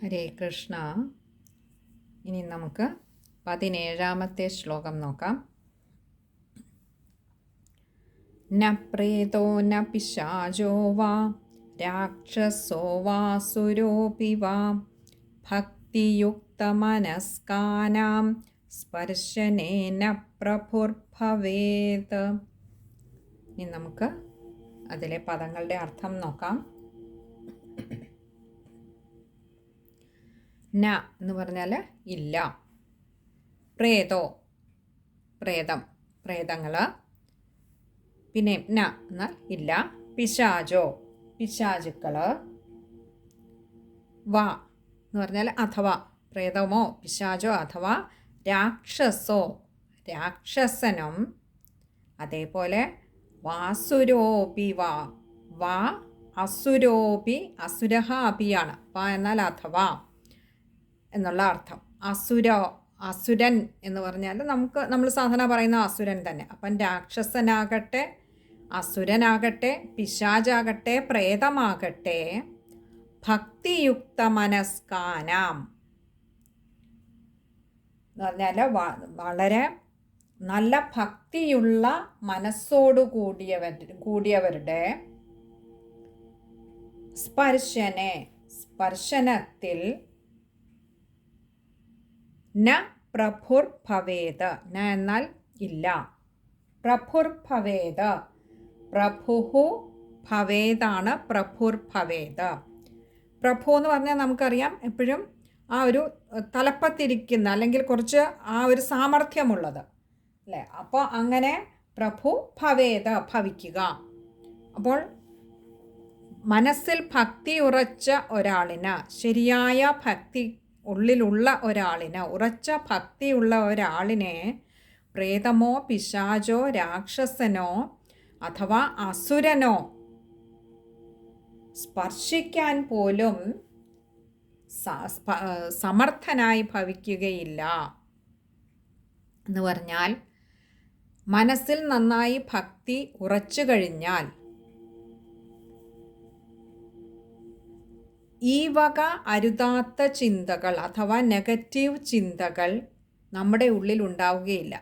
ഹരേ കൃഷ്ണ. ഇനി നമുക്ക് 17ാമത്തെ ശ്ലോകം നോക്കാം. ന പ്രേതോ ന പിശാചോ വാ രാക്ഷസോ വാസുരോപി വാ ഭക്തിയുക്തമനസ്കാനാം സ്പർശനേന പ്രഭുർഭവേത്. ഇനി നമുക്ക് അതിലെ പദങ്ങളുടെ അർത്ഥം നോക്കാം. ന എന്ന് പറഞ്ഞാൽ ഇല്ല. പ്രേതോ പ്രേതം, പ്രേതങ്ങൾ. പിന്നെ ന എന്നാൽ ഇല്ല. പിശാചോ പിശാചുക്കൾ. വാ എന്ന് പറഞ്ഞാൽ അഥവാ, പ്രേതമോ പിശാചോ അഥവാ രാക്ഷസോ രാക്ഷസനും. അതേപോലെ വാസുരോപി വാ, വാ അസുരോപി, അസുരഹ അപിയാണ്. വാ എന്നാൽ അഥവാ എന്നുള്ള അർത്ഥം. അസുരൻ എന്ന് പറഞ്ഞാൽ നമ്മൾ സാധാരണ പറയുന്ന അസുരൻ തന്നെ. അപ്പം രാക്ഷസനാകട്ടെ, അസുരനാകട്ടെ, പിശാചാകട്ടെ, പ്രേതമാകട്ടെ, ഭക്തിയുക്ത മനസ്കാനാം എന്ന് പറഞ്ഞാൽ വളരെ നല്ല ഭക്തിയുള്ള മനസ്സോടു കൂടിയവരുടെ സ്പർശനത്തിൽ ന പ്രഭുർഭവേത്. ന എന്നാൽ ഇല്ല. പ്രഭുർഭവേത്, പ്രഭുഹു ഭവേതാണ് പ്രഭുർഭവേത്. പ്രഭു എന്ന് പറഞ്ഞാൽ നമുക്കറിയാം എപ്പോഴും ആ ഒരു തലപ്പത്തിരിക്കുന്ന, അല്ലെങ്കിൽ കുറച്ച് ആ ഒരു സാമർഥ്യമുള്ളത് അല്ലേ. അപ്പോൾ അങ്ങനെ പ്രഭു ഭവേത്, ഭവിക്കുക. അപ്പോൾ മനസ്സിൽ ഭക്തി ഉറച്ച ഒരാളിന്, ശരിയായ ഭക്തി ഉള്ളിലുള്ള ഒരാളിന്, ഉറച്ച ഭക്തിയുള്ള ഒരാളിനെ പ്രേതമോ പിശാചോ രാക്ഷസനോ അഥവാ അസുരനോ സ്പർശിക്കാൻ പോലും സമർത്ഥനായി ഭവിക്കുകയില്ല. എന്ന് പറഞ്ഞാൽ മനസ്സിൽ നന്നായി ഭക്തി ഉറച്ചു കഴിഞ്ഞാൽ ഈ വക അരുതാത്ത ചിന്തകൾ അഥവാ നെഗറ്റീവ് ചിന്തകൾ നമ്മുടെ ഉള്ളിൽ ഉണ്ടാവുകയില്ല.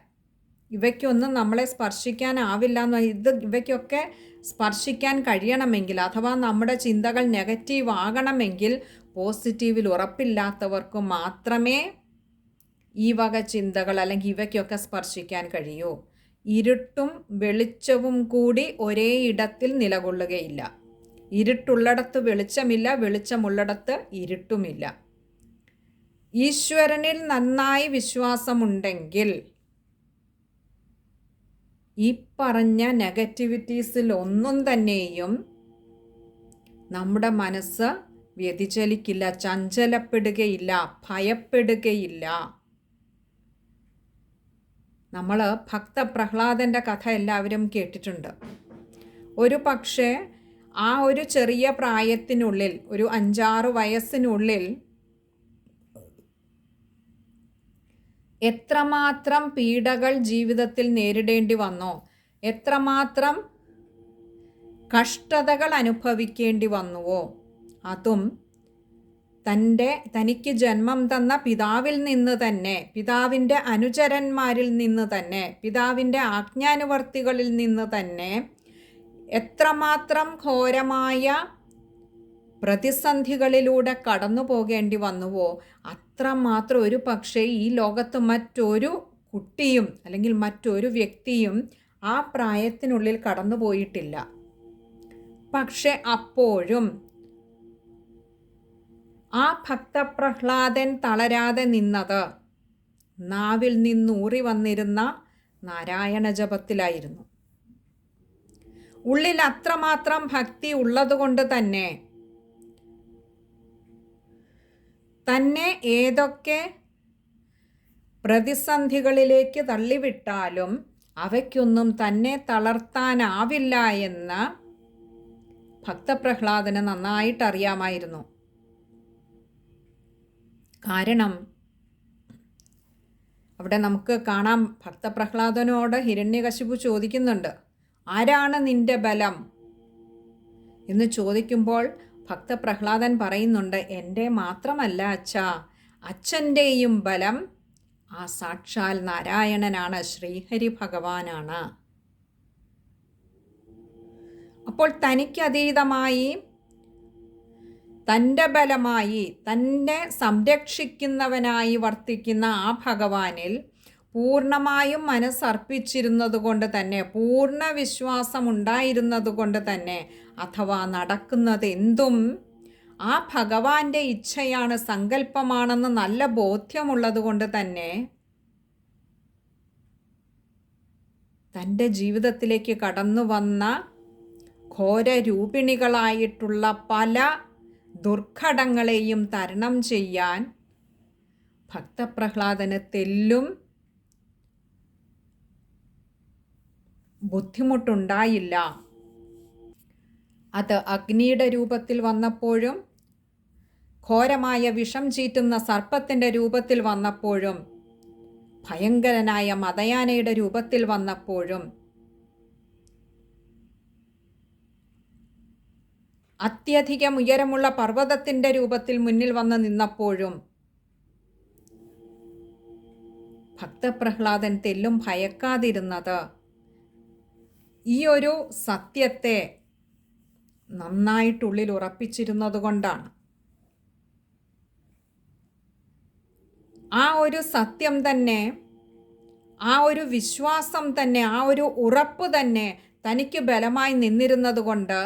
ഇവയ്ക്കൊന്നും നമ്മളെ സ്പർശിക്കാനാവില്ല എന്ന്. ഇവയ്ക്കൊക്കെ സ്പർശിക്കാൻ കഴിയണമെങ്കിൽ, അഥവാ നമ്മുടെ ചിന്തകൾ നെഗറ്റീവ് ആകണമെങ്കിൽ, പോസിറ്റീവിൽ ഉറപ്പില്ലാത്തവർക്ക് മാത്രമേ ഈ വക ചിന്തകൾ അല്ലെങ്കിൽ ഇവയ്ക്കൊക്കെ സ്പർശിക്കാൻ കഴിയൂ. ഇരുട്ടും വെളിച്ചവും കൂടി ഒരേ ഇടത്തിൽ നിലകൊള്ളുകയില്ല. ഇരുട്ടുള്ളിടത്ത് വെളിച്ചമില്ല, വെളിച്ചമുള്ളിടത്ത് ഇരുട്ടുമില്ല. ഈശ്വരനിൽ നന്നായി വിശ്വാസമുണ്ടെങ്കിൽ ഈ പറഞ്ഞ നെഗറ്റിവിറ്റീസിൽ ഒന്നും തന്നെയും നമ്മുടെ മനസ്സ് വ്യതിചലിക്കില്ല, ചഞ്ചലപ്പെടുകയില്ല, ഭയപ്പെടുകയില്ല. നമ്മൾ ഭക്തപ്രഹ്ലാദൻ്റെ കഥ എല്ലാവരും കേട്ടിട്ടുണ്ട്. ഒരു പക്ഷേ ആ ഒരു ചെറിയ പ്രായത്തിനുള്ളിൽ, ഒരു 5-6 വയസ്സിനുള്ളിൽ എത്രമാത്രം പീഡകൾ ജീവിതത്തിൽ നേരിടേണ്ടി വന്നോ, എത്രമാത്രം കഷ്ടതകൾ അനുഭവിക്കേണ്ടി വന്നുവോ, അതും തനിക്ക് ജന്മം തന്ന പിതാവിൽ നിന്ന് തന്നെ, പിതാവിൻ്റെ അനുചരന്മാരിൽ നിന്ന് തന്നെ, പിതാവിൻ്റെ ആജ്ഞാനുവർത്തികളിൽ നിന്ന് തന്നെ എത്രമാത്രം ഘോരമായ പ്രതിസന്ധികളിലൂടെ കടന്നു പോകേണ്ടി വന്നുവോ, അത്രമാത്രം ഒരു പക്ഷേ ഈ ലോകത്ത് മറ്റൊരു കുട്ടിയും അല്ലെങ്കിൽ മറ്റൊരു വ്യക്തിയും ആ പ്രായത്തിനുള്ളിൽ കടന്നു പോയിട്ടില്ല. പക്ഷെ അപ്പോഴും ആ ഭക്തപ്രഹ്ലാദൻ തളരാതെ നിന്നത് നാവിൽ നിന്നൂറി വന്നിരുന്ന നാരായണ ജപത്തിലായിരുന്നു. ഉള്ളിൽ അത്രമാത്രം ഭക്തി ഉള്ളതുകൊണ്ട് തന്നെ ഏതൊക്കെ പ്രതിസന്ധികളിലേക്ക് തള്ളിവിട്ടാലും അവയ്ക്കൊന്നും തന്നെ തളർത്താനാവില്ല എന്ന് ഭക്തപ്രഹ്ലാദന് നന്നായിട്ട് അറിയാമായിരുന്നു. കാരണം അവിടെ നമുക്ക് കാണാം, ഭക്തപ്രഹ്ലാദനോട് ഹിരണ്യകശിപു ചോദിക്കുന്നുണ്ട്, ആരാണ് നിന്റെ ബലം എന്ന് ചോദിക്കുമ്പോൾ ഭക്തപ്രഹ്ലാദൻ പറയുന്നുണ്ട്, എൻ്റെ മാത്രമല്ല അച്ഛാ, അച്ഛൻ്റെയും ബലം ആ സാക്ഷാൽ നാരായണനാണ്, ശ്രീഹരി ഭഗവാനാണ്. അപ്പോൾ തനിക്കതീതമായി, തൻ്റെ ബലമായി, തന്നെ സംരക്ഷിക്കുന്നവനായി വർത്തിക്കുന്ന ആ ഭഗവാനിൽ പൂർണ്ണമായും മനസ്സർപ്പിച്ചിരുന്നത് കൊണ്ട് തന്നെ, പൂർണ്ണ വിശ്വാസം ഉണ്ടായിരുന്നത് കൊണ്ട് തന്നെ, അഥവാ നടക്കുന്നത് എന്തും ആ ഭഗവാന്റെ ഇച്ഛയാണ്, സങ്കല്പമാണെന്ന് നല്ല ബോധ്യമുള്ളത് കൊണ്ട് തന്നെ തൻ്റെ ജീവിതത്തിലേക്ക് കടന്നു വന്ന ഘോരരൂപിണികളായിട്ടുള്ള പല ദുർഘടങ്ങളെയും തരണം ചെയ്യാൻ ഭക്തപ്രഹ്ലാദന് തെല്ലും ബുദ്ധിമുട്ടുണ്ടായില്ല. അത് അഗ്നിയുടെ രൂപത്തിൽ വന്നപ്പോഴും, ഘോരമായ വിഷം ചീറ്റുന്ന സർപ്പത്തിൻ്റെ രൂപത്തിൽ വന്നപ്പോഴും, ഭയങ്കരനായ മദയാനയുടെ രൂപത്തിൽ വന്നപ്പോഴും, അത്യധികം ഉയരമുള്ള പർവ്വതത്തിൻ്റെ രൂപത്തിൽ മുന്നിൽ വന്ന് നിന്നപ്പോഴും ഭക്തപ്രഹ്ലാദൻ തെല്ലും ഭയക്കാതിരുന്നത് ഈ ഒരു സത്യത്തെ നന്നായിട്ടുള്ളിൽ ഉറപ്പിച്ചിരുന്നത് കൊണ്ടാണ്. ആ ഒരു സത്യം തന്നെ, ആ ഒരു വിശ്വാസം തന്നെ, ആ ഒരു ഉറപ്പ് തന്നെ തനിക്ക് ബലമായി നിന്നിരുന്നത് കൊണ്ട്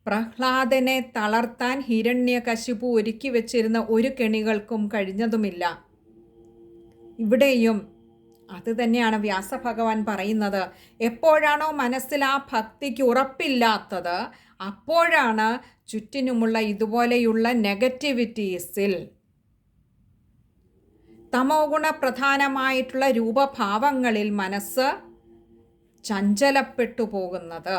പ്രഹ്ലാദനെ തളർത്താൻ ഹിരണ്യകശിപു ഒരുക്കി വെച്ചിരുന്ന ഒരു കെണികൾക്കും കഴിഞ്ഞതുമില്ല. ഇവിടെയും അത് തന്നെയാണ് വ്യാസഭഗവാൻ പറയുന്നത്. എപ്പോഴാണോ മനസ്സിൽ ആ ഭക്തിക്ക് ഉറപ്പില്ലാത്തത്, അപ്പോഴാണ് ചുറ്റിനുമുള്ള ഇതുപോലെയുള്ള നെഗറ്റിവിറ്റീസിൽ, തമോ ഗുണപ്രധാനമായിട്ടുള്ള രൂപഭാവങ്ങളിൽ മനസ്സ് ചഞ്ചലപ്പെട്ടു പോകുന്നത്,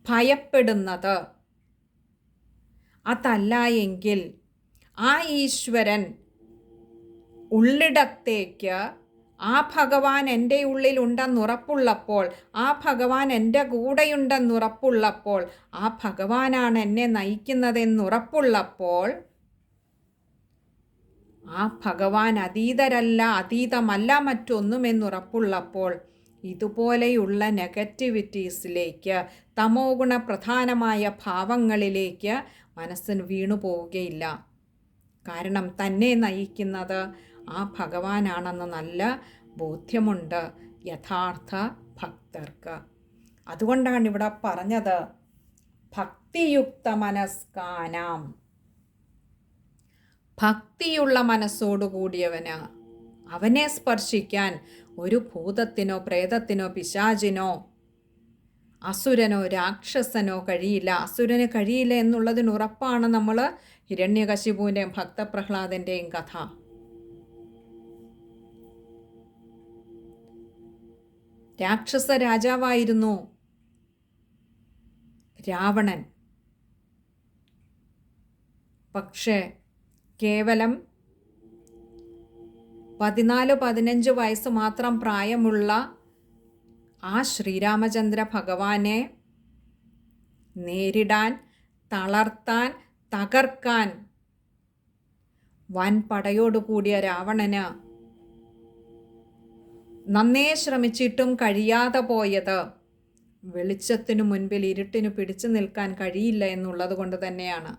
ഭയപ്പെടുന്നത്. അതല്ല എങ്കിൽ ആ ഈശ്വരൻ ഉള്ളിടത്തേക്ക്, ആ ഭഗവാൻ എൻ്റെ ഉള്ളിലുണ്ടെന്നുറപ്പുള്ളപ്പോൾ, ആ ഭഗവാൻ എൻ്റെ കൂടെയുണ്ടെന്നുറപ്പുള്ളപ്പോൾ, ആ ഭഗവാനാണ് എന്നെ നയിക്കുന്നതെന്നുറപ്പുള്ളപ്പോൾ, ആ ഭഗവാൻ അതീതരല്ല, അതീതമല്ല മറ്റൊന്നുമെന്നുറപ്പുള്ളപ്പോൾ, ഇതുപോലെയുള്ള നെഗറ്റിവിറ്റീസിലേക്ക്, തമോ ഗുണപ്രധാനമായ ഭാവങ്ങളിലേക്ക് മനസ്സിന് വീണു പോവുകയില്ല. കാരണം തന്നെ നയിക്കുന്നത് ആ ഭഗവാനാണെന്ന് നല്ല ബോധ്യമുണ്ട് യഥാർത്ഥ ഭക്തർക്ക്. അതുകൊണ്ടാണ് ഇവിടെ പറഞ്ഞത് ഭക്തിയുക്ത മനസ്കാനാം. ഭക്തിയുള്ള മനസ്സോടുകൂടിയവന്, അവനെ സ്പർശിക്കാൻ ഒരു ഭൂതത്തിനോ പ്രേതത്തിനോ പിശാചിനോ അസുരനോ രാക്ഷസനോ കഴിയില്ല. അസുരന് കഴിയില്ല എന്നുള്ളതിന് ഉറപ്പാണ് നമ്മൾ ഹിരണ്യകശിപുവിൻ്റെയും ഭക്തപ്രഹ്ലാദൻ്റെയും കഥ. രാക്ഷസ രാജാവായിരുന്നു രാവണൻ. പക്ഷേ കേവലം 14-15 വയസ്സ് മാത്രം പ്രായമുള്ള ആ ശ്രീരാമചന്ദ്ര ഭഗവാനെ നേരിടാൻ, തളർത്താൻ, തകർക്കാൻ വൻ പടയോടുകൂടിയ രാവണന് നന്നേ ശ്രമിച്ചിട്ടും കഴിയാതെ പോയത് വെളിച്ചത്തിനു മുൻപിൽ ഇരുട്ടിനു പിടിച്ചു നിൽക്കാൻ കഴിയില്ല എന്നുള്ളത് കൊണ്ട് തന്നെയാണ്.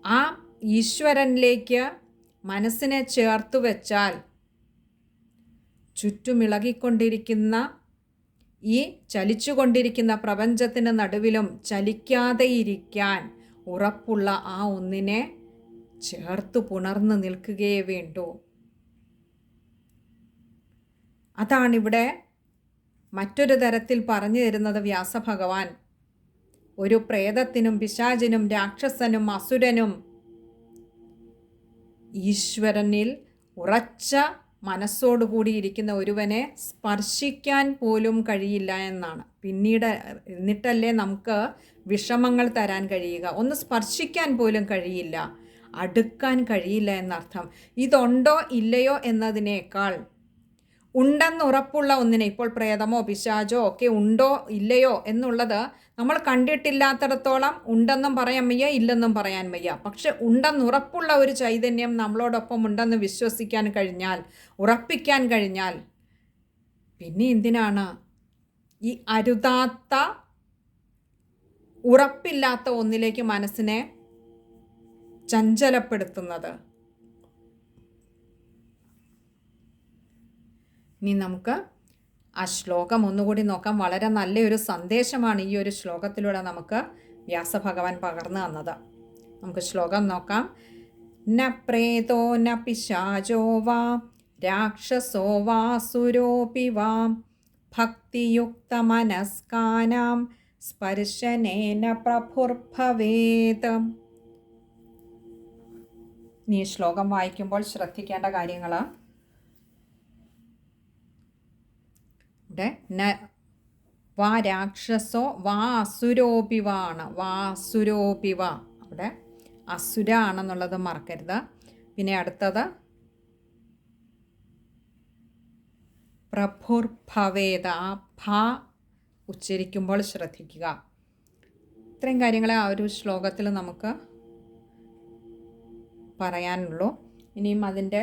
ആ ഈശ്വരനിലേക്ക് മനസ്സിനെ ചേർത്തു വെച്ചാൽ ചുറ്റുമിളകിക്കൊണ്ടിരിക്കുന്ന ഈ ചലിച്ചുകൊണ്ടിരിക്കുന്ന പ്രപഞ്ചത്തിന് നടുവിലും ചലിക്കാതെ ഇരിക്കാൻ ഉറപ്പുള്ള ആ ഒന്നിനെ ചേർത്തു പുണർന്നു നിൽക്കുകയേ വേണ്ടൂ. അതാണിവിടെ മറ്റൊരു തരത്തിൽ പറഞ്ഞു തരുന്നത് വ്യാസഭഗവാൻ. ഒരു പ്രേതത്തിനും പിശാചിനും രാക്ഷസനും അസുരനും ഈശ്വരനിൽ ഉറച്ച മനസ്സോടുകൂടിയിരിക്കുന്ന ഒരുവനെ സ്പർശിക്കാൻ പോലും കഴിയില്ല എന്നാണ്. എന്നിട്ടല്ലേ നമുക്ക് വിഷമങ്ങൾ തരാൻ കഴിയുക. ഒന്ന് സ്പർശിക്കാൻ പോലും കഴിയില്ല, അടുക്കാൻ കഴിയില്ല എന്നർത്ഥം. ഇതുണ്ടോ ഇല്ലയോ എന്നതിനേക്കാൾ ഉണ്ടെന്നുറപ്പുള്ള ഒന്നിനെ, ഇപ്പോൾ പ്രേതമോ പിശാചോ ഒക്കെ ഉണ്ടോ ഇല്ലയോ എന്നുള്ളത് നമ്മൾ കണ്ടിട്ടില്ലാത്തിടത്തോളം ഉണ്ടെന്നും പറയാൻ വയ്യ, ഇല്ലെന്നും പറയാൻ വയ്യ. പക്ഷെ ഉണ്ടെന്നുറപ്പുള്ള ഒരു ചൈതന്യം നമ്മളോടൊപ്പം ഉണ്ടെന്ന് വിശ്വസിക്കാൻ കഴിഞ്ഞാൽ, ഉറപ്പിക്കാൻ കഴിഞ്ഞാൽ, പിന്നെ എന്തിനാണ് ഈ അരുതാത്ത, ഉറപ്പില്ലാത്ത ഒന്നിലേക്ക് മനസ്സിനെ ചഞ്ചലപ്പെടുത്തുന്നത്? ഇനി നമുക്ക് ആ ശ്ലോകം ഒന്നുകൂടി നോക്കാം. വളരെ നല്ലൊരു സന്ദേശമാണ് ഈ ഒരു ശ്ലോകത്തിലൂടെ നമുക്ക് വ്യാസഭഗവാൻ പകർന്നു തന്നത്. നമുക്ക് ശ്ലോകം നോക്കാം. ന പ്രേതോ ന പിശാചോ വാ രാക്ഷസോ വാസുരോപി വാ ഭക്തിയുക്തമനസ്കാനാം സ്പർശനേന പ്രഭുർഭവേത്. ഈ ശ്ലോകം വായിക്കുമ്പോൾ ശ്രദ്ധിക്കേണ്ട കാര്യങ്ങൾ: വാ രാക്ഷസോ വാ അസുരോപിവ ആണ്. വാ അസുരോപിവ, അവിടെ അസുര ആണെന്നുള്ളത് മറക്കരുത്. പിന്നെ അടുത്തത് പ്രഭുർഭവേദ, ആ ഭ ഉച്ചരിക്കുമ്പോൾ ശ്രദ്ധിക്കുക. ഇത്രയും കാര്യങ്ങളെ ആ ഒരു ശ്ലോകത്തിൽ നമുക്ക് പറയാനുള്ളൂ. ഇനിയും അതിൻ്റെ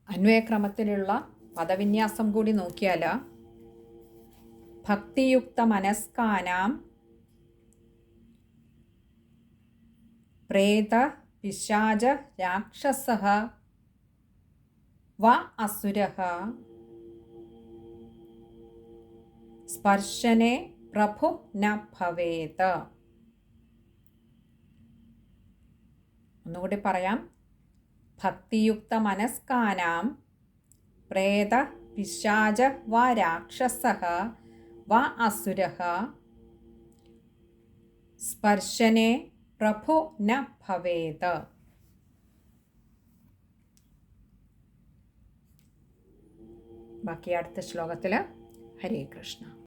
അന്വയക്രമത്തിലുള്ള പദവിന്യാസം കൂടി നോക്കിയാൽ: ഭക്തിയുക്ത മനസ്കാനാം പ്രേത പിശാച രാക്ഷസഃ വ അസുരഃ സ്പർശനേ പ്രഭു ന ഭവേത്. ഒന്നുകൂടി പറയാം. ഭക്തിയുക്ത മനസ്കാനാം പ്രേത പിശാച വ രാക്ഷസഃ വ അസുരഃ സ്പർശനേ പ്രഭു ന ഭവേത്. ബാക്കി അടുത്ത ശ്ലോകത്തിൽ. ഹരേ കൃഷ്ണ.